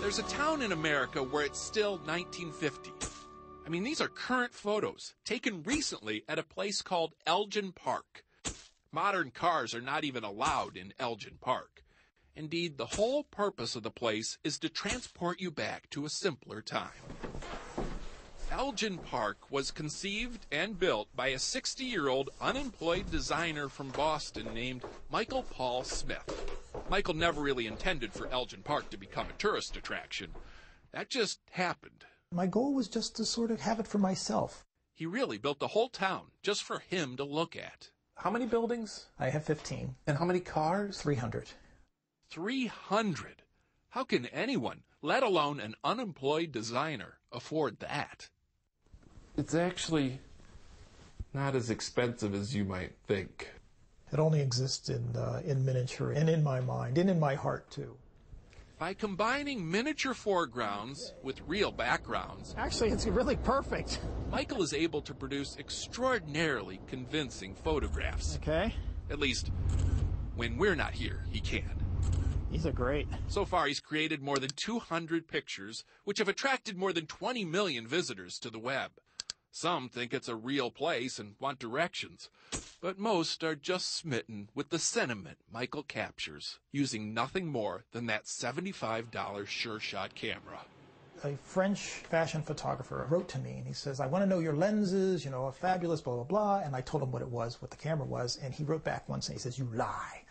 There's a town in America where it's still 1950. I mean, these are current photos taken recently at a place called Elgin Park. Modern cars are not even allowed in Elgin Park. Indeed, the whole purpose of the place is to transport you back to a simpler time. Elgin Park was conceived and built by a 60-year-old unemployed designer from Boston named Michael Paul Smith. Michael never really intended for Elgin Park to become a tourist attraction. That just happened. My goal was just to sort of have it for myself. He really built the whole town just for him to look at. How many buildings? I have 15. And how many cars? 300. 300? How can anyone, let alone an unemployed designer, afford that? It's actually not as expensive as you might think. It only exists in miniature and in my mind and in my heart, too. By combining miniature foregrounds with real backgrounds, Actually, it's really perfect. Michael is able to produce extraordinarily convincing photographs. Okay. At least, when we're not here, he can. These are great. So far, he's created more than 200 pictures, which have attracted more than 20 million visitors to the web. Some think it's a real place and want directions, but most are just smitten with the sentiment Michael captures, using nothing more than that $75 Sure-Shot camera. A French fashion photographer wrote to me, and he says, I want to know your lenses, a fabulous blah, blah, blah. And I told him what it was, what the camera was, and he wrote back once, and he says, you lie.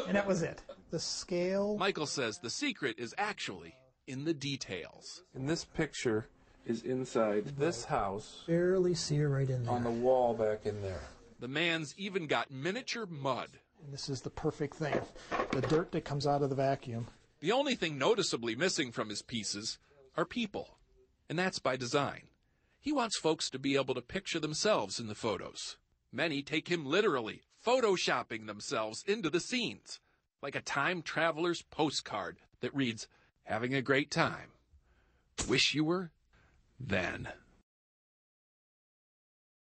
And that was it. The scale... Michael says the secret is actually in the details. And this picture is inside this house. Barely see her right in there. On the wall back in there. The man's even got miniature mud. And this is the perfect thing. The dirt that comes out of the vacuum. The only thing noticeably missing from his pieces are people. And that's by design. He wants folks to be able to picture themselves in the photos. Many take him literally, photoshopping themselves into the scenes, like a time traveler's postcard that reads, having a great time. Wish you were then.